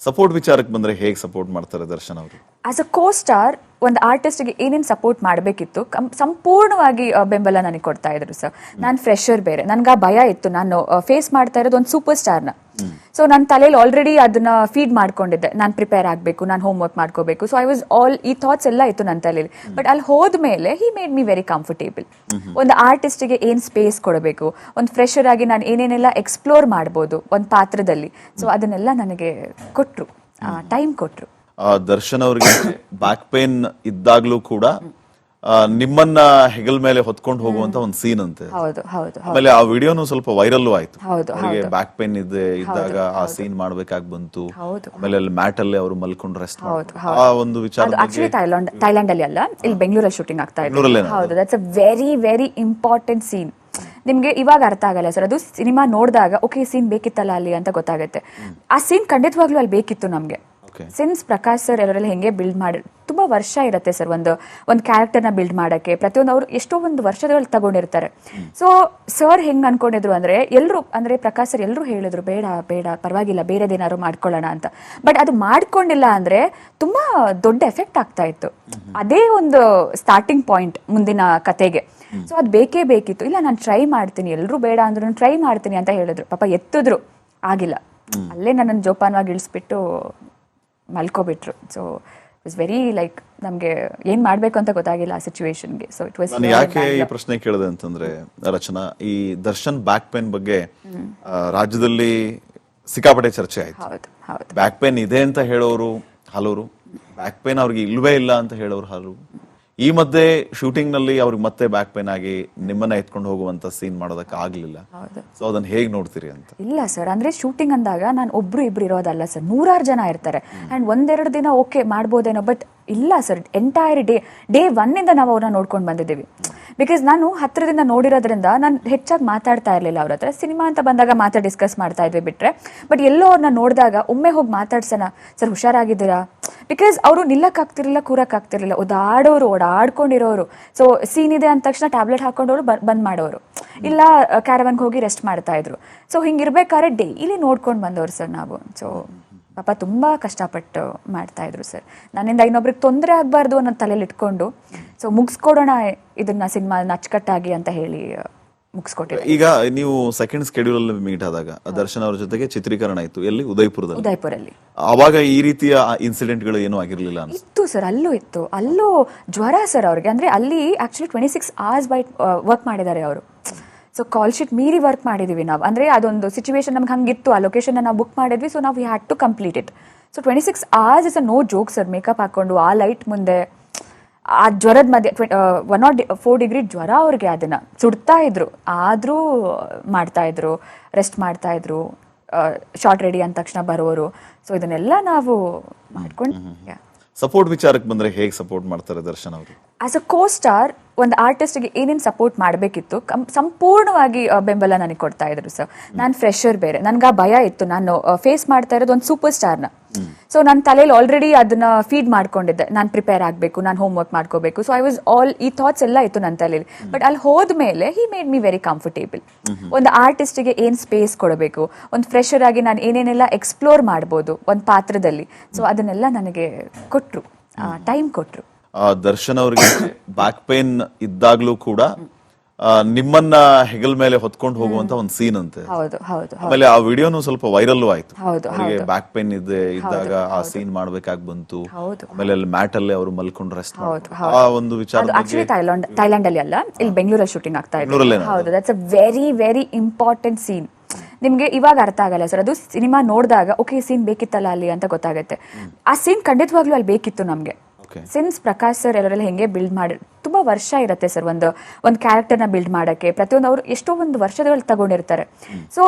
Support ವಿಚಾರಕ್ಕೆ ಬಂದ್ರೆ ಹೇಗೆ ಸಪೋರ್ಟ್ ಮಾಡ್ತಾರೆ ದರ್ಶನ್ ಅವರು? ಆಸ್ ಅ ಕೋ ಸ್ಟಾರ್ ಒಂದು ಆರ್ಟಿಸ್ಟ್ಗೆ ಏನೇನು ಸಪೋರ್ಟ್ ಮಾಡಬೇಕಿತ್ತು ಸಂಪೂರ್ಣವಾಗಿ ಬೆಂಬಲ ನನಗೆ ಕೊಡ್ತಾ ಇದ್ರು ಸರ್. ನಾನು ಫ್ರೆಶರ್ ಬೇರೆ, ನನ್ಗೆ ಆ ಭಯ ಇತ್ತು, ನಾನು ಫೇಸ್ ಮಾಡ್ತಾ ಇರೋದು ಒಂದು ಸೂಪರ್ ಸ್ಟಾರ್ನ. ಸೊ ನನ್ನ ತಲೆಯಲ್ಲಿ ಆಲ್ರೆಡಿ ಅದನ್ನ ಫೀಡ್ ಮಾಡ್ಕೊಂಡಿದ್ದೆ, ನಾನು ಪ್ರಿಪೇರ್ ಆಗಬೇಕು, ನಾನು ಹೋಮ್ ವರ್ಕ್ ಮಾಡ್ಕೋಬೇಕು. ಸೊ ಐ ವಾಸ್ ಈ ಥಾಟ್ಸ್ ಎಲ್ಲ ಇತ್ತು ನನ್ನ ತಲೆಯಲ್ಲಿ. ಬಟ್ ಅಲ್ಲಿ ಹೋದ್ಮೇಲೆ he made me very comfortable. ಒಂದು ಆರ್ಟಿಸ್ಟ್ಗೆ ಏನು ಸ್ಪೇಸ್ ಕೊಡಬೇಕು, ಒಂದು ಫ್ರೆಶರ್ ಆಗಿ ನಾನು ಏನೇನೆಲ್ಲ ಎಕ್ಸ್ಪ್ಲೋರ್ ಮಾಡ್ಬೋದು ಒಂದು ಪಾತ್ರದಲ್ಲಿ, ಸೊ ಅದನ್ನೆಲ್ಲ ನನಗೆ ಕೊಟ್ಟರು, ಟೈಮ್ ಕೊಟ್ಟರು. ದರ್ಶನ್ ಅವರಿಗೆ ಬ್ಯಾಕ್ ಪೇನ್ ಇದ್ದಾಗ್ಲೂ ಕೂಡ ನಿಮ್ಮನ್ನ ಹೆಗಲ್ ಮೇಲೆ ಹೊತ್ಕೊಂಡು ಹೋಗುವಂತ ಒಂದು ಸೀನ್ ಅಂತೆ. ಆಮೇಲೆ ಆ ವಿಡಿಯೋನು ಸ್ವಲ್ಪ ವೈರಲ್ ಆಯ್ತು. ಅವರಿಗೆ ಬ್ಯಾಕ್ ಪೇನ್ ಇದ್ದಾಗ ಆ ಸೀನ್ ಮಾಡ್ಬೇಕಾಗಿ ಬಂತು. ಆಮೇಲೆ ಅಲ್ಲಿ ಮ್ಯಾಟ್ ಅಲ್ಲಿ ಅವರು ಮಲ್ಕೊಂಡು ರೆಸ್ಟ್ ಆ ಒಂದು ವಿಚಾರ ಥೈಲ್ಯಾಂಡ್ ಅಲ್ಲಿ ಅಲ್ಲ, ಇಲ್ಲಿ ಬೆಂಗಳೂರಲ್ಲಿ ಶೂಟಿಂಗ್ ಆಗ್ತಾ ಇದೆ. ಹೌದು, that's a very very important scene. ನಿಮ್ಗೆ ಇವಾಗ ಅರ್ಥ ಆಗಲ್ಲ ಸರ್, ಅದು ಸಿನಿಮಾ ನೋಡಿದಾಗ ಓಕೆ ಸೀನ್ ಬೇಕಿತ್ತಲ್ಲ ಅಲ್ಲಿ ಅಂತ ಗೊತ್ತಾಗುತ್ತೆ. ಆ ಸೀನ್ ಖಂಡಿತವಾಗ್ಲೂ ಅಲ್ಲಿ ಬೇಕಿತ್ತು ನಮ್ಗೆ. ಸಿನ್ಸ್ ಪ್ರಕಾಶ್ ಸರ್ ಎಲ್ಲರೆಲ್ಲ ಹೆಂಗೆ ಬಿಲ್ಡ್ ಮಾಡಿ ತುಂಬಾ ವರ್ಷ ಇರುತ್ತೆ ಸರ್ ಒಂದು ಕ್ಯಾರೆಕ್ಟರ್ನ ಬಿಲ್ಡ್ ಮಾಡಕ್ಕೆ. ಪ್ರತಿಯೊಂದು ಅವರು ಎಷ್ಟೋ ಒಂದು ವರ್ಷದಲ್ಲಿ ತಗೊಂಡಿರ್ತಾರೆ. ಸೊ ಸರ್ ಹೆಂಗ್ ಅನ್ಕೊಂಡಿದ್ರು ಅಂದ್ರೆ ಎಲ್ಲರೂ ಅಂದ್ರೆ ಪ್ರಕಾಶ್ ಸರ್ ಎಲ್ಲರೂ ಹೇಳಿದ್ರು ಬೇಡ ಬೇಡ ಪರವಾಗಿಲ್ಲ ಬೇರೆದೇನಾದ್ರು ಮಾಡ್ಕೊಳ್ಳೋಣ ಅಂತ. ಬಟ್ ಅದು ಮಾಡ್ಕೊಂಡಿಲ್ಲ ಅಂದ್ರೆ ತುಂಬಾ ದೊಡ್ಡ ಎಫೆಕ್ಟ್ ಆಗ್ತಾ ಇತ್ತು. ಅದೇ ಒಂದು ಸ್ಟಾರ್ಟಿಂಗ್ ಪಾಯಿಂಟ್ ಮುಂದಿನ ಕತೆಗೆ. ಸೊ ಅದು ಬೇಕೇ ಬೇಕಿತ್ತು. ಇಲ್ಲ ನಾನು ಟ್ರೈ ಮಾಡ್ತೀನಿ, ಎಲ್ಲರೂ ಬೇಡ ಅಂದ್ರು ನಾನು ಟ್ರೈ ಮಾಡ್ತೀನಿ ಅಂತ ಹೇಳಿದ್ರು. ಪಾಪ ಎತ್ತಿದ್ರು, ಆಗಿಲ್ಲ. ಅಲ್ಲೇ ನನ್ನನ್ನು ಜೋಪಾನವಾಗಿ ಇಳಿಸ್ಬಿಟ್ಟು ಮಲ್ಕೋಬಿಟ್ರು. So it was very like ನಮ್ಗೆ ಏನ್ ಮಾಡ್ಬೇಕು ಅಂತ ಗೊತ್ತಾಗಿಲ್ಲ ಆ ಸಿಚುವೇಶನ್ಗೆ. So it was. ನಾನು ಯಾಕೆ ಈ ಪ್ರಶ್ನೆ ಕೇಳಿದೆ ಅಂತಂದ್ರೆ, ರಚನಾ, ಈ ದರ್ಶನ್ ಬ್ಯಾಕ್ ಪೇನ್ ಬಗ್ಗೆ ರಾಜ್ಯದಲ್ಲಿ ಸಿಕ್ಕಾಪಟ್ಟೆ ಚರ್ಚೆ ಆಯ್ತು. ಬ್ಯಾಕ್ ಪೇನ್ ಇದೆ ಅಂತ ಹೇಳೋರು ಹಲವರು, ಬ್ಯಾಕ್ ಪೇನ್ ಅವ್ರಿಗೆ ಇಲ್ವೇ ಇಲ್ಲ ಅಂತ ಹೇಳೋರು ಹಲವರು. ಈ ಮಧ್ಯೆ ಶೂಟಿಂಗ್ ನಲ್ಲಿ ಅವ್ರಿಗೆ ಮತ್ತೆ ಬ್ಯಾಕ್ ಪೇನ್ ಆಗಿ ನಿಮ್ಮನ್ನ ಎತ್ಕೊಂಡು ಹೋಗುವಂತ ಸೀನ್ ಮಾಡೋದಕ್ಕೆ ಆಗ್ಲಿಲ್ಲ. ಸೊ ಅದನ್ನ ಹೇಗ್ ನೋಡ್ತೀರಿ ಅಂತ? ಇಲ್ಲ ಸರ್, ಅಂದ್ರೆ ಶೂಟಿಂಗ್ ಅಂದಾಗ ನಾನು ಒಬ್ರು ಇಬ್ರು ಇರೋದಲ್ಲ ಸರ್, 100 ಜನ ಇರ್ತಾರೆ. ಅಂಡ್ ಒಂದೆರಡು ದಿನ ಓಕೆ ಮಾಡ್ಬೋದೇನೋ, ಬಟ್ ಇಲ್ಲ ಸರ್, ಎಂಟೈರ್ ಡೇ 1 ಇಂದ ನಾವು ಅವ್ರನ್ನ ನೋಡ್ಕೊಂಡು ಬಂದಿದ್ದೀವಿ. ಬಿಕಾಸ್ ನಾನು ಹತ್ರದಿಂದ ನೋಡಿರೋದ್ರಿಂದ ನಾನು ಹೆಚ್ಚಾಗಿ ಮಾತಾಡ್ತಾ ಇರಲಿಲ್ಲ ಅವ್ರ ಹತ್ರ. ಸಿನಿಮಾ ಅಂತ ಬಂದಾಗ ಡಿಸ್ಕಸ್ ಮಾಡ್ತಾ ಇದ್ವಿ ಬಿಟ್ರೆ. ಬಟ್ ಎಲ್ಲೋ ಅವ್ರನ್ನ ನೋಡಿದಾಗ ಒಮ್ಮೆ ಹೋಗಿ ಮಾತಾಡ್ಸೋಣ ಸರ್, ಹುಷಾರಾಗಿದ್ದೀರಾ? ಬಿಕಾಸ್ ಅವರು ನಿಲ್ಲಕ್ಕಾಗ್ತಿರ್ಲಿಲ್ಲ, ಕೂರಕ್ಕಾಗ್ತಿರ್ಲಿಲ್ಲ, ಓಡಾಡ್ಕೊಂಡಿರೋರು. ಸೊ ಸೀನ್ ಇದೆ ಅಂದ ತಕ್ಷಣ ಟ್ಯಾಬ್ಲೆಟ್ ಹಾಕೊಂಡವರು ಬಂದ್ ಮಾಡೋರು, ಇಲ್ಲ ಕ್ಯಾರವನ್ಗೆ ಹೋಗಿ ರೆಸ್ಟ್ ಮಾಡ್ತಾ ಇದ್ರು. ಸೊ ಹಿಂಗಿರ್ಬೇಕಾದ್ರೆ ಡೈಲಿ ನೋಡ್ಕೊಂಡು ಬಂದವರು ಸರ್ ನಾವು. ಸೊ ಪಾಪ ತುಂಬಾ ಕಷ್ಟಪಟ್ಟು ಮಾಡ್ತಾ ಇದ್ರು ಸರ್. ನನ್ನಿಂದ ಇನ್ನೊಬ್ರಿಗೆ ತೊಂದರೆ ಆಗ್ಬಾರ್ದು ಅನ್ನೋ ತಲೆಯಲ್ಲಿ ಇಟ್ಕೊಂಡು ಸೊ ಮುಗಿಸ್ಕೊಡೋಣ ಇದನ್ನ ಸಿನಿಮಾ ಅಚ್ಚುಕಟ್ಟಾಗಿ ಅಂತ ಹೇಳಿ ಮುಗಿಸ್ಕೊಟ್ಟಿದ್ದೆ. ಈಗ ನೀವು ಸೆಕೆಂಡ್ ಸ್ಕೆಡ್ಯೂಲ್ ಅಲ್ಲಿ ಮೀಟ್ ಆದಾಗ ದರ್ಶನ್ ಅವ್ರ ಜೊತೆಗೆ ಚಿತ್ರೀಕರಣ ಇತ್ತು ಎಲ್ಲಿ? ಉದಯಪುರಲ್ಲಿ. ಅವಾಗ ಈ ರೀತಿಯ ಇನ್ಸಿಡೆಂಟ್ ಗಳು ಏನೂ ಆಗಿರ್ಲಿಲ್ಲ ಇತ್ತು ಸರ್. ಅಲ್ಲೂ ಇತ್ತು, ಅಲ್ಲೂ ಜ್ವರ ಸರ್ ಅವ್ರಿಗೆ. ಅಂದ್ರೆ ಅಲ್ಲಿ ಆಕ್ಚುಲಿ 26 hours ವರ್ಕ್ ಮಾಡಿದ್ದಾರೆ ಅವರು. ಸೊ ಕಾಲ್ ಶೀಟ್ ಮೀರಿ ವರ್ಕ್ ಮಾಡಿದೀವಿ ನಾವು. ಅಂದ್ರೆ ಅದೊಂದು ಸಿಚುವೇಶನ್ ನಮ್ಗೆ ಹಂಗಿತ್ತು, ಆ ಲೊಕೇಶನ್ ನಾವು ಬುಕ್ ಮಾಡಿದ್ವಿ. ಸೊ ನಾವು had to complete it. So 26 hours is a no joke sir. Makeup ಹಾಕೊಂಡು ಆ ಲೈಟ್ ಮುಂದೆ, ಆ ಜ್ವರದ ಮಧ್ಯೆ 104 degree ಜ್ವರ ಅವ್ರಿಗೆ, ಅದನ್ನ ಸುಡ್ತಾ ಇದ್ರು. ಆದ್ರೂ ಮಾಡ್ತಾ ಇದ್ರು, ರೆಸ್ಟ್ ಮಾಡ್ತಾ ಇದ್ರು. ಶಾರ್ಟ್ ರೆಡಿ ಅಂದ ತಕ್ಷಣ ಬರೋರು. ಸೊ ಇದನ್ನೆಲ್ಲ ನಾವು ಮಾಡ್ಕೊಂಡು. ಸಪೋರ್ಟ್ ವಿಚಾರಕ್ಕೆ ಬಂದ್ರೆ ಹೇಗೆ ಸಪೋರ್ಟ್ ಮಾಡ್ತಾರೆ ದರ್ಶನ್ ಅವರು? ಆಸ್ ಅ ಕೋ ಸ್ಟಾರ್ ಒಂದು ಆರ್ಟಿಸ್ಟ್ಗೆ ಏನೇನು ಸಪೋರ್ಟ್ ಮಾಡಬೇಕಿತ್ತು ಸಂಪೂರ್ಣವಾಗಿ ಬೆಂಬಲ ನನಗೆ ಕೊಡ್ತಾ ಇದ್ರು ಸರ್. ನಾನು ಫ್ರೆಶರ್ ಬೇರೆ, ನನ್ಗೆ ಆ ಭಯ ಇತ್ತು, ನಾನು ಫೇಸ್ ಮಾಡ್ತಾ ಇರೋದು ಒಂದು ಸೂಪರ್ ಸ್ಟಾರ್ನ. ಸೊ ನನ್ನ ತಲೆಯಲ್ಲಿ ಆಲ್ರೆಡಿ ಅದನ್ನ ಫೀಡ್ ಮಾಡ್ಕೊಂಡಿದ್ದೆ, ನಾನು ಪ್ರಿಪೇರ್ ಆಗಬೇಕು, ನಾನು ಹೋಮ್ ವರ್ಕ್ ಮಾಡ್ಕೋಬೇಕು. ಸೊ ಐ ವಾಸ್ ಈ ಥಾಟ್ಸ್ ಎಲ್ಲ ಇತ್ತು ನನ್ನ ತಲೆಯಲ್ಲಿ. ಬಟ್ ಅಲ್ಲಿ ಹೋದ್ಮೇಲೆ he made me very comfortable. ಒಂದು ಆರ್ಟಿಸ್ಟ್ಗೆ ಏನು ಸ್ಪೇಸ್ ಕೊಡಬೇಕು, ಒಂದು ಫ್ರೆಶರ್ ಆಗಿ ನಾನು ಏನೇನೆಲ್ಲ ಎಕ್ಸ್ಪ್ಲೋರ್ ಮಾಡ್ಬೋದು ಒಂದು ಪಾತ್ರದಲ್ಲಿ, ಸೊ ಅದನ್ನೆಲ್ಲ ನನಗೆ ಕೊಟ್ಟರು, ಟೈಮ್ ಕೊಟ್ಟರು. ದರ್ಶನ್ ಅವರಿಗೆ ಬ್ಯಾಕ್ ಪೇನ್ ಇದ್ದಾಗ್ಲೂ ಕೂಡ ನಿಮ್ಮನ್ನ ಹೆಗಲ್ ಮೇಲೆ ಹೊತ್ಕೊಂಡು ಹೋಗುವಂತ ಒಂದು ಸೀನ್ ಅಂತೆ. ಆಮೇಲೆ ಆ ವಿಡಿಯೋನು ಸ್ವಲ್ಪ ವೈರಲ್ ಆಯ್ತು. ಅವರಿಗೆ ಬ್ಯಾಕ್ ಪೇನ್ ಇದ್ದಾಗ ಆ ಸೀನ್ ಮಾಡ್ಬೇಕಾಗಿ ಬಂತು. ಆಮೇಲೆ ಅಲ್ಲಿ ಮ್ಯಾಟ್ ಅಲ್ಲಿ ಅವರು ಮಲ್ಕೊಂಡು ರೆಸ್ಟ್ ಆ ಒಂದು ವಿಚಾರ. ಥೈಲ್ಯಾಂಡ್ ಅಲ್ಲಿ ಅಲ್ಲ, ಇಲ್ಲಿ ಬೆಂಗಳೂರಲ್ಲಿ ಶೂಟಿಂಗ್ ಆಗ್ತಾ ಇದೆ. ಹೌದು, that's a very very important scene. ನಿಮ್ಗೆ ಇವಾಗ ಅರ್ಥ ಆಗಲ್ಲ ಸರ್, ಅದು ಸಿನಿಮಾ ನೋಡಿದಾಗ ಓಕೆ ಸೀನ್ ಬೇಕಿತ್ತಲ್ಲ ಅಲ್ಲಿ ಅಂತ ಗೊತ್ತಾಗುತ್ತೆ. ಆ ಸೀನ್ ಖಂಡಿತವಾಗ್ಲೂ ಅಲ್ಲಿ ಬೇಕಿತ್ತು ನಮ್ಗೆ. ಸಿನ್ಸ್ ಪ್ರಕಾಶ್ ಸರ್ ಎಲ್ಲರೆಲ್ಲ ಹೆಂಗೆ ಬಿಲ್ಡ್ ಮಾಡಿ ತುಂಬಾ ವರ್ಷ ಇರುತ್ತೆ ಸರ್ ಒಂದು ಕ್ಯಾರೆಕ್ಟರ್ನ ಬಿಲ್ಡ್ ಮಾಡಕ್ಕೆ. ಪ್ರತಿಯೊಂದು ಅವರು ಎಷ್ಟೋ ಒಂದು ವರ್ಷದಲ್ಲಿ ತಗೊಂಡಿರ್ತಾರೆ. ಸೊ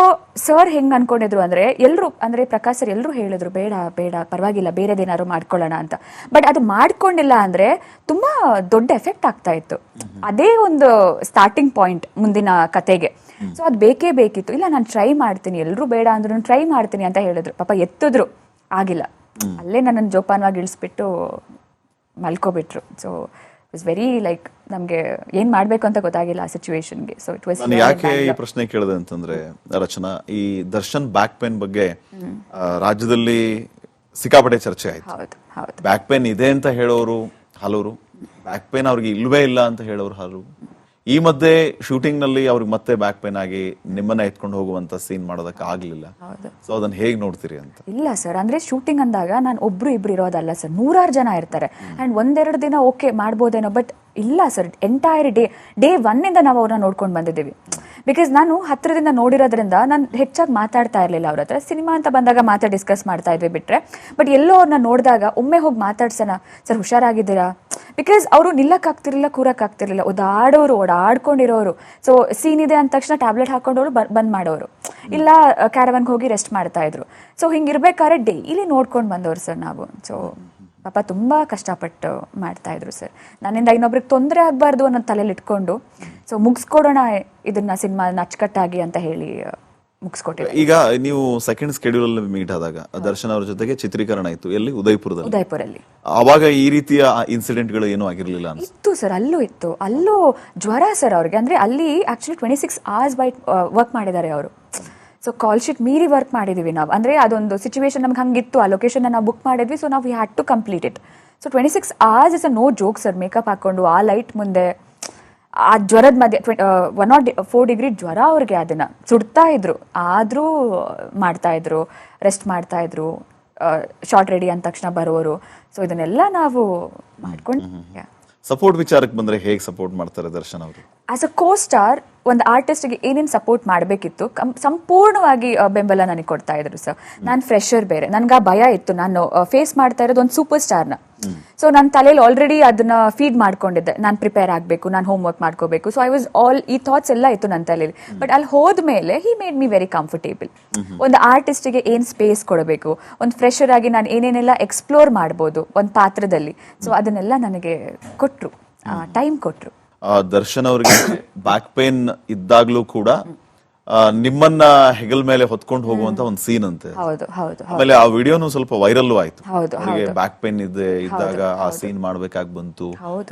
ಸರ್ ಹೆಂಗ್ ಅನ್ಕೊಂಡಿದ್ರು ಅಂದ್ರೆ ಎಲ್ಲರೂ ಅಂದ್ರೆ ಪ್ರಕಾಶ್ ಸರ್ ಎಲ್ಲರೂ ಹೇಳಿದ್ರು ಬೇಡ ಬೇಡ ಪರವಾಗಿಲ್ಲ ಬೇರೆದೇನಾದ್ರು ಮಾಡ್ಕೊಳ್ಳೋಣ ಅಂತ. ಬಟ್ ಅದು ಮಾಡ್ಕೊಂಡಿಲ್ಲ ಅಂದ್ರೆ ತುಂಬಾ ದೊಡ್ಡ ಎಫೆಕ್ಟ್ ಆಗ್ತಾ ಇತ್ತು. ಅದೇ ಒಂದು ಸ್ಟಾರ್ಟಿಂಗ್ ಪಾಯಿಂಟ್ ಮುಂದಿನ ಕತೆಗೆ. ಸೊ ಅದು ಬೇಕೇ ಬೇಕಿತ್ತು. ಇಲ್ಲ ನಾನು ಟ್ರೈ ಮಾಡ್ತೀನಿ, ಎಲ್ಲರೂ ಬೇಡ ಅಂದ್ರು ನಾನು ಟ್ರೈ ಮಾಡ್ತೀನಿ ಅಂತ ಹೇಳಿದ್ರು. ಪಾಪ ಎತ್ತಿದ್ರು, ಆಗಿಲ್ಲ. ಅಲ್ಲೇ ನನ್ನನ್ನು ಜೋಪಾನವಾಗಿ ಇಳಿಸ್ಬಿಟ್ಟು ಮಲ್ಕೋಬಿಟ್ರು. So it was very like ನಮ್ಗೆ ಏನ್ ಮಾಡ್ಬೇಕು ಅಂತ ಗೊತ್ತಾಗಿಲ್ಲ ಆ ಸಿಚುವೇಶನ್ಗೆ. So it was. ನಾನು ಯಾಕೆ ಈ ಪ್ರಶ್ನೆ ಕೇಳಿದೆ ಅಂತಂದ್ರೆ, ರಚನಾ, ಈ ದರ್ಶನ್ ಬ್ಯಾಕ್ ಪೇನ್ ಬಗ್ಗೆ ರಾಜ್ಯದಲ್ಲಿ ಸಿಕ್ಕಾಪಟ್ಟೆ ಚರ್ಚೆ ಆಯ್ತು. ಹೌದು ಹೌದು ಬ್ಯಾಕ್ ಪೇನ್ ಇದೆ ಅಂತ ಹೇಳೋರು ಹಲವರು, ಬ್ಯಾಕ್ ಪೇನ್ ಅವ್ರಿಗೆ ಇಲ್ವೇ ಇಲ್ಲ ಅಂತ ಹೇಳೋರು ಹಲವರು. ಈ ಮಧ್ಯೆ ಶೂಟಿಂಗ್ ನಲ್ಲಿ ಅವ್ರಿಗೆ ಮತ್ತೆ ಬ್ಯಾಕ್ ಪೇನ್ ಆಗಿ ನಿಮ್ಮನ್ನ ಎತ್ಕೊಂಡು ಹೋಗುವಂತ ಸೀನ್ ಮಾಡೋದಕ್ಕೆ ಆಗ್ಲಿಲ್ಲ. ಸೊ ಅದನ್ನ ಹೇಗ್ ನೋಡ್ತೀರಿ ಅಂತ? ಇಲ್ಲ ಸರ್, ಅಂದ್ರೆ ಶೂಟಿಂಗ್ ಅಂದಾಗ ನಾನು ಒಬ್ರು ಇಬ್ರು ಇರೋದಲ್ಲ ಸರ್, 100 ಜನ ಇರ್ತಾರೆ. ಅಂಡ್ ಒಂದೆರಡು ದಿನ ಓಕೆ ಮಾಡ್ಬೋದೇನೋ, ಬಟ್ ಇಲ್ಲ ಸರ್, ಎಂಟೈರ್ ಡೇ 1 ಇಂದ ನಾವು ಅವ್ರನ್ನ ನೋಡ್ಕೊಂಡು ಬಂದಿದ್ದೀವಿ. ಬಿಕಾಸ್ ನಾನು ಹತ್ರದಿಂದ ನೋಡಿರೋದ್ರಿಂದ ನಾನು ಹೆಚ್ಚಾಗಿ ಮಾತಾಡ್ತಾ ಇರಲಿಲ್ಲ ಅವ್ರ ಹತ್ರ. ಸಿನಿಮಾ ಅಂತ ಬಂದಾಗ ಮಾತ್ರ ಡಿಸ್ಕಸ್ ಮಾಡ್ತಾ ಇದ್ವಿ ಬಿಟ್ರೆ, ಬಟ್ ಎಲ್ಲೋ ಅವ್ರನ್ನ ನೋಡಿದಾಗ ಒಮ್ಮೆ ಹೋಗಿ ಮಾತಾಡ್ಸೋಣ, ಸರ್ ಹುಷಾರಾಗಿದ್ದೀರಾ? ಬಿಕಾಸ್ ಅವರು ನಿಲ್ಲಕ್ಕಾಗ್ತಿರ್ಲಿಲ್ಲ, ಕೂರಕ್ಕಾಗ್ತಿರ್ಲಿಲ್ಲ, ಓಡಾಡ್ಕೊಂಡಿರೋರು. ಸೊ ಸೀನ್ ಇದೆ ಅಂದ ತಕ್ಷಣ ಟ್ಯಾಬ್ಲೆಟ್ ಹಾಕೊಂಡವ್ರು ಬಂದ್ ಮಾಡೋರು, ಇಲ್ಲ ಕ್ಯಾರವನ್ಗೆ ಹೋಗಿ ರೆಸ್ಟ್ ಮಾಡ್ತಾ ಇದ್ರು. ಸೊ ಹಿಂಗಿರ್ಬೇಕಾದ್ರೆ ಡೈಲಿ ನೋಡ್ಕೊಂಡು ಬಂದವ್ರು ಸರ್ ನಾವು. ಸೊ ಪಾಪ ತುಂಬ ಕಷ್ಟಪಟ್ಟು ಮಾಡ್ತಾ ಇದ್ರು ಸರ್. ನನ್ನಿಂದ ಇನ್ನೊಬ್ರಿಗೆ ತೊಂದರೆ ಆಗಬಾರ್ದು ಅನ್ನೋ ತಲೆಯಲ್ಲಿ ಇಟ್ಕೊಂಡು, ಸೊ ಮುಗಿಸ್ಕೊಡೋಣ ಇದನ್ನ ಸಿನಿಮಾನ ಅಚ್ಚುಕಟ್ಟಾಗಿ ಅಂತ ಹೇಳಿ ಮುಗಿಸ್ಕೊಟ್ಟಿದ್ರು. ಈಗ ನೀವು ಸೆಕೆಂಡ್ ಸ್ಕೆಡ್ಯೂಲ್ ಅಲ್ಲಿ ಮೀಟ್ ಆದಾಗ ದರ್ಶನ್ ಅವ್ರ ಜೊತೆಗೆ ಚಿತ್ರೀಕರಣ ಇತ್ತು, ಎಲ್ಲಿ? ಉದಯಪುರಲ್ಲಿ. ಅವಾಗ ಈ ರೀತಿಯ ಇನ್ಸಿಡೆಂಟ್ ಗಳು ಏನೂ ಆಗಿರ್ಲಿಲ್ಲ ಇತ್ತು ಸರ್, ಅಲ್ಲೂ ಜ್ವರ ಸರ್ ಅವ್ರಿಗೆ. ಅಂದ್ರೆ ಅಲ್ಲಿ ಆಕ್ಚುಲಿ 26 hours ವರ್ಕ್ ಮಾಡಿದ್ದಾರೆ ಅವರು. ಸೊ ಕಾಲ್ ಶೀಟ್ ಮೀರಿ ವರ್ಕ್ ಮಾಡಿದೀವಿ ನಾವು. ಅಂದ್ರೆ ಅದೊಂದು ಸಿಚುವೇಶನ್ ನಮ್ಗೆ ಹಂಗಿತ್ತು, ಆ ಲೊಕೇಶನ್ ನಾವು ಬುಕ್ ಮಾಡಿದ್ವಿ. ಸೊ ನಾವು had to complete it. So 26 hours is a no joke sir. Makeup ಹಾಕೊಂಡು ಆ ಲೈಟ್ ಮುಂದೆ, ಆ ಜ್ವರದ ಮಧ್ಯೆ 104 degree ಜ್ವರ ಅವ್ರಿಗೆ, ಅದನ್ನ ಸುಡ್ತಾ ಇದ್ರು, ಆದ್ರೂ ಮಾಡ್ತಾ ಇದ್ರು, ರೆಸ್ಟ್ ಮಾಡ್ತಾ ಇದ್ರು. ಶಾರ್ಟ್ ರೆಡಿ ಅಂದ ತಕ್ಷಣ ಬರೋರು. ಸೊ ಇದನ್ನೆಲ್ಲ ನಾವು ಮಾಡ್ಕೊಂಡು. ಸಪೋರ್ಟ್ ವಿಚಾರಕ್ಕೆ ಬಂದ್ರೆ ಹೇಗೆ ಸಪೋರ್ಟ್ ಮಾಡ್ತಾರೆ ದರ್ಶನ್ ಅವರು? ಆಸ್ ಅ ಕೋ ಸ್ಟಾರ್ ಒಂದು ಆರ್ಟಿಸ್ಟ್ಗೆ ಏನೇನು ಸಪೋರ್ಟ್ ಮಾಡಬೇಕಿತ್ತು ಸಂಪೂರ್ಣವಾಗಿ ಬೆಂಬಲ ನನಗೆ ಕೊಡ್ತಾ ಇದ್ರು ಸರ್. ನಾನು ಫ್ರೆಶರ್ ಬೇರೆ, ನನ್ಗೆ ಆ ಭಯ ಇತ್ತು. ನಾನು ಫೇಸ್ ಮಾಡ್ತಾ ಇರೋದು ಒಂದು ಸೂಪರ್ ಸ್ಟಾರ್ನ. ಸೊ ನನ್ನ ತಲೆಯಲ್ಲಿ ಆಲ್ರೆಡಿ ಅದನ್ನ ಫೀಡ್ ಮಾಡ್ಕೊಂಡಿದ್ದೆ, ನಾನು ಪ್ರಿಪೇರ್ ಆಗಬೇಕು, ನಾನು ಹೋಮ್ ವರ್ಕ್ ಮಾಡ್ಕೋಬೇಕು. ಸೊ ಐ ವಾಸ್ ಈ ಥಾಟ್ಸ್ ಎಲ್ಲ ಇತ್ತು ನನ್ನ ತಲೆಯಲ್ಲಿ. ಬಟ್ ಅಲ್ಲಿ ಹೋದ್ಮೇಲೆ he made me very comfortable. ಒಂದು ಆರ್ಟಿಸ್ಟ್ಗೆ ಏನ್ ಸ್ಪೇಸ್ ಕೊಡಬೇಕು, ಒಂದು ಫ್ರೆಶರ್ ಆಗಿ ನಾನು ಏನೇನೆಲ್ಲ ಎಕ್ಸ್ಪ್ಲೋರ್ ಮಾಡ್ಬೋದು ಒಂದು ಪಾತ್ರದಲ್ಲಿ, ಸೊ ಅದನ್ನೆಲ್ಲ ನನಗೆ ಕೊಟ್ರು, ಟೈಮ್ ಕೊಟ್ರು. ದರ್ಶನ್ ಅವರಿಗೆ ಬ್ಯಾಕ್ ಪೇನ್ ಇದ್ದಾಗ್ಲೂ ಕೂಡ ನಿಮ್ಮನ್ನ ಹೆಗಲ್ ಮೇಲೆ ಹೊತ್ಕೊಂಡು ಹೋಗುವಂತ ಒಂದು ಸೀನ್ ಅಂತೆ. ಆಮೇಲೆ ಆ ವಿಡಿಯೋನು ಸ್ವಲ್ಪ ವೈರಲ್ ಆಯ್ತು. ಅವರಿಗೆ ಬ್ಯಾಕ್ ಪೇನ್ ಇದ್ದಾಗ ಆ ಸೀನ್ ಮಾಡ್ಬೇಕಾಗಿ ಬಂತು.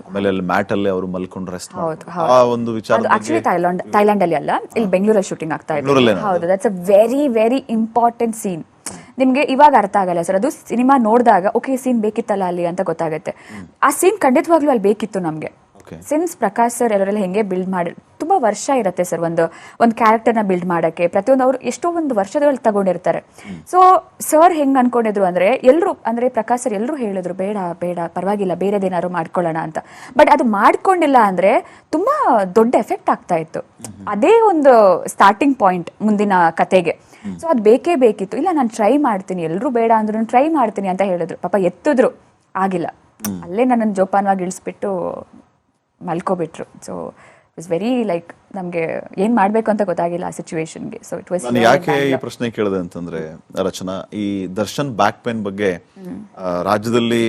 ಆಮೇಲೆ ಅಲ್ಲಿ ಮ್ಯಾಟ್ ಅಲ್ಲಿ ಅವರು ಮಲ್ಕೊಂಡು ರೆಸ್ಟ್ ಆ ಒಂದು ವಿಚಾರ. ಆಕ್ಚುಲಿ ಥೈಲ್ಯಾಂಡ್ ಅಲ್ಲಿ ಅಲ್ಲ, ಇಲ್ಲಿ ಬೆಂಗಳೂರಲ್ಲಿ ಶೂಟಿಂಗ್ ಆಗ್ತಾ ಇತ್ತು. ಹೌದು, that's a very very important scene. ನಿಮ್ಗೆ ಇವಾಗ ಅರ್ಥ ಆಗಲ್ಲ ಸರ್, ಅದು ಸಿನಿಮಾ ನೋಡಿದಾಗ ಓಕೆ ಸೀನ್ ಬೇಕಿತ್ತಲ್ಲ ಅಲ್ಲಿ ಅಂತ ಗೊತ್ತಾಗುತ್ತೆ. ಆ ಸೀನ್ ಖಂಡಿತವಾಗ್ಲೂ ಅಲ್ಲಿ ಬೇಕಿತ್ತು ನಮ್ಗೆ. ಸಿನ್ಸ್ ಪ್ರಕಾಶ್ ಸರ್ ಎಲ್ಲರೆಲ್ಲ ಹೆಂಗೆ ಬಿಲ್ಡ್ ಮಾಡಿ ತುಂಬಾ ವರ್ಷ ಇರುತ್ತೆ ಸರ್ ಒಂದು ಕ್ಯಾರೆಕ್ಟರ್ನ ಬಿಲ್ಡ್ ಮಾಡಕ್ಕೆ. ಪ್ರತಿಯೊಂದು ಅವರು ಎಷ್ಟೋ ಒಂದು ವರ್ಷದಲ್ಲಿ ತಗೊಂಡಿರ್ತಾರೆ. ಸೊ ಸರ್ ಹೆಂಗ್ ಅನ್ಕೊಂಡಿದ್ರು ಅಂದ್ರೆ, ಅಂದ್ರೆ ಪ್ರಕಾಶ್ ಸರ್ ಎಲ್ಲರೂ ಹೇಳಿದ್ರು ಬೇಡ ಪರವಾಗಿಲ್ಲ, ಬೇರೆದೇನಾದ್ರು ಮಾಡ್ಕೊಳ್ಳೋಣ ಅಂತ. ಬಟ್ ಅದು ಮಾಡ್ಕೊಂಡಿಲ್ಲ ಅಂದ್ರೆ ತುಂಬಾ ದೊಡ್ಡ ಎಫೆಕ್ಟ್ ಆಗ್ತಾ ಇತ್ತು. ಅದೇ ಒಂದು ಸ್ಟಾರ್ಟಿಂಗ್ ಪಾಯಿಂಟ್ ಮುಂದಿನ ಕತೆಗೆ. ಸೊ ಅದು ಬೇಕೇ ಬೇಕಿತ್ತು. ಇಲ್ಲ ನಾನು ಟ್ರೈ ಮಾಡ್ತೀನಿ, ಎಲ್ಲರೂ ಬೇಡ ಅಂದ್ರು ಟ್ರೈ ಮಾಡ್ತೀನಿ ಅಂತ ಹೇಳಿದ್ರು. ಪಾಪ ಎತ್ತಿದ್ರು, ಆಗಿಲ್ಲ. ಅಲ್ಲೇ ನನ್ನನ್ನು ಜೋಪಾನವಾಗಿ ಇಳಿಸ್ಬಿಟ್ಟು ಮಲ್ಕೋಬಿಟ್ರು. So it was very like ನಮ್ಗೆ ಏನ್ ಮಾಡ್ಬೇಕು ಅಂತ ಗೊತ್ತಾಗಿಲ್ಲ ಆ ಸಿಚುವೇಶನ್ಗೆ. So it was. ಯಾಕೆ ಈ ಪ್ರಶ್ನೆ ಕೇಳಿದೆ ಅಂತಂದ್ರೆ, ರಚನಾ, ಈ ದರ್ಶನ್ ಬ್ಯಾಕ್ ಪೇನ್ ಬಗ್ಗೆ ರಾಜ್ಯದಲ್ಲಿ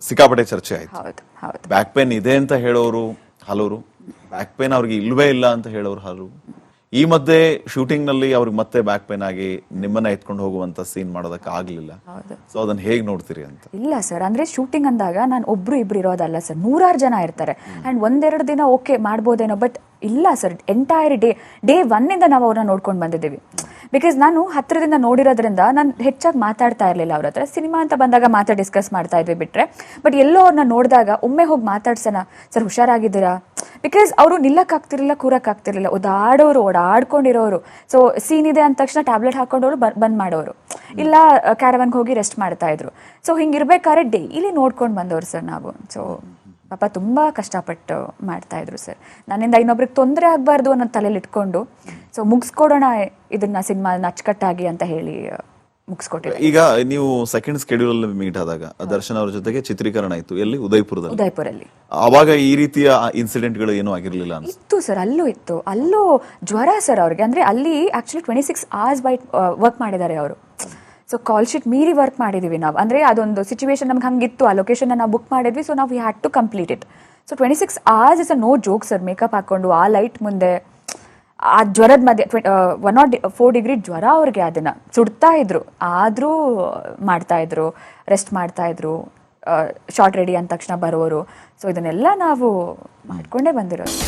ಸಿಕ್ಕಾಪಟ್ಟೆ ಚರ್ಚೆ ಆಯ್ತು. ಬ್ಯಾಕ್ ಪೇನ್ ಇದೆ ಅಂತ ಹೇಳೋರು ಹಲವರು, ಬ್ಯಾಕ್ ಪೇನ್ ಅವ್ರಿಗೆ ಇಲ್ವೇ ಇಲ್ಲ ಅಂತ ಹೇಳೋರು ಹಲವರು. ಈ ಮಧ್ಯೆ ಶೂಟಿಂಗ್ ನಲ್ಲಿ ಅವ್ರಿಗೆ ಮತ್ತೆ ಬ್ಯಾಕ್ ಪೇನ್ ಆಗಿ ನಿಮ್ಮನ್ನ ಎತ್ಕೊಂಡು ಹೋಗುವಂತ ಸೀನ್ ಮಾಡೋದಕ್ಕೆ ಆಗ್ಲಿಲ್ಲ. ಸೊ ಅದನ್ನ ಹೇಗ್ ನೋಡ್ತೀರಿ ಅಂತ? ಇಲ್ಲ ಸರ್, ಅಂದ್ರೆ ಶೂಟಿಂಗ್ ಅಂದಾಗ ನಾನು ಒಬ್ರು ಇಬ್ರು ಇರೋದಲ್ಲ ಸರ್, 100 ಜನ ಇರ್ತಾರೆ. ಅಂಡ್ ಒಂದೆರಡು ದಿನ ಓಕೆ ಮಾಡ್ಬೋದೇನೋ, ಬಟ್ ಇಲ್ಲ ಸರ್, ಎಂಟೈರ್ ಡೇ 1 ಇಂದ ನಾವು ಅವ್ರನ್ನ ನೋಡ್ಕೊಂಡು ಬಂದಿದ್ದೀವಿ. ಬಿಕಾಸ್ ನಾನು ಹತ್ರದಿಂದ ನೋಡಿರೋದ್ರಿಂದ ನಾನು ಹೆಚ್ಚಾಗಿ ಮಾತಾಡ್ತಾ ಇರಲಿಲ್ಲ ಅವ್ರ ಹತ್ರ. ಸಿನಿಮಾ ಅಂತ ಬಂದಾಗ ಮಾತ್ರ ಡಿಸ್ಕಸ್ ಮಾಡ್ತಾ ಇದ್ವಿ ಬಿಟ್ರೆ, ಬಟ್ ಎಲ್ಲೋ ಅವ್ರನ್ನ ನೋಡಿದಾಗ ಒಮ್ಮೆ ಹೋಗಿ ಮಾತಾಡ್ಸೋಣ, ಸರ್ ಹುಷಾರಾಗಿದ್ದೀರಾ? ಬಿಕಾಸ್ ಅವರು ನಿಲ್ಲಕ್ಕಾಗ್ತಿರ್ಲಿಲ್ಲ, ಕೂರಕ್ಕಾಗ್ತಿರ್ಲಿಲ್ಲ, ಓಡಾಡ್ಕೊಂಡಿರೋರು. ಸೊ ಸೀನ್ ಇದೆ ಅಂದ ತಕ್ಷಣ ಟ್ಯಾಬ್ಲೆಟ್ ಹಾಕೊಂಡವ್ರು ಬಂದ್ ಮಾಡೋರು, ಇಲ್ಲ ಕ್ಯಾರವನ್ಗೆ ಹೋಗಿ ರೆಸ್ಟ್ ಮಾಡ್ತಾ ಇದ್ರು. ಸೊ ಹಿಂಗಿರ್ಬೇಕಾದ್ರೆ ಡೈಲಿ ನೋಡ್ಕೊಂಡು ಬಂದವ್ರು ಸರ್ ನಾವು. ಸೊ ಪಾಪ ತುಂಬ ಕಷ್ಟಪಟ್ಟು ಮಾಡ್ತಾ ಇದ್ರು ಸರ್. ನನ್ನಿಂದ ಇನ್ನೊಬ್ರಿಗೆ ತೊಂದರೆ ಆಗಬಾರ್ದು ಅನ್ನೋ ತಲೆಯಲ್ಲಿ ಇಟ್ಕೊಂಡು, ಸೊ ಮುಗಿಸ್ಕೊಡೋಣ ಇದನ್ನ ಸಿನಿಮಾನ ಅಚ್ಚುಕಟ್ಟಾಗಿ ಅಂತ ಹೇಳಿ ಮುಗಿಸ್ಕೊಟ್ಟಿದ್ರು. ಈಗ ನೀವು ಸೆಕೆಂಡ್ ಸ್ಕೆಡ್ಯೂಲ್ ಅಲ್ಲಿ ಮೀಟ್ ಆದಾಗ ದರ್ಶನ್ ಅವ್ರ ಜೊತೆಗೆ ಚಿತ್ರೀಕರಣ ಇತ್ತು, ಎಲ್ಲಿ? ಉದಯಪುರಲ್ಲಿ. ಅವಾಗ ಈ ರೀತಿಯ ಇನ್ಸಿಡೆಂಟ್ ಗಳು ಏನೂ ಆಗಿರ್ಲಿಲ್ಲ ಇತ್ತು ಸರ್, ಅಲ್ಲೂ ಜ್ವರ ಸರ್ ಅವ್ರಿಗೆ. ಅಂದ್ರೆ ಅಲ್ಲಿ ಆಕ್ಚುಲಿ 26 hours ವರ್ಕ್ ಮಾಡಿದ್ದಾರೆ ಅವರು. ಸೊ ಕಾಲ್ ಶೀಟ್ ಮೀರಿ ವರ್ಕ್ ಮಾಡಿದೀವಿ ನಾವು. ಅಂದ್ರೆ ಅದೊಂದು ಸಿಚುವೇಶನ್ ನಮ್ಗೆ ಹಂಗಿತ್ತು, ಆ ಲೊಕೇಶನ್ ನಾವು ಬುಕ್ ಮಾಡಿದ್ವಿ. ಸೊ ನಾವು had to complete it. So 26 hours is a no joke sir. Makeup ಹಾಕೊಂಡು ಆ ಲೈಟ್ ಮುಂದೆ, ಆ ಜ್ವರದ ಮಧ್ಯೆ 104 degree ಜ್ವರ ಅವ್ರಿಗೆ, ಅದನ್ನ ಸುಡ್ತಾ ಇದ್ರು, ಆದ್ರೂ ಮಾಡ್ತಾ ಇದ್ರು, ರೆಸ್ಟ್ ಮಾಡ್ತಾ ಇದ್ರು. ಶಾರ್ಟ್ ರೆಡಿ ಅಂದ ತಕ್ಷಣ ಬರೋರು. ಸೊ ಇದನ್ನೆಲ್ಲ ನಾವು ಮಾಡ್ಕೊಂಡೇ ಬಂದಿರೋದು.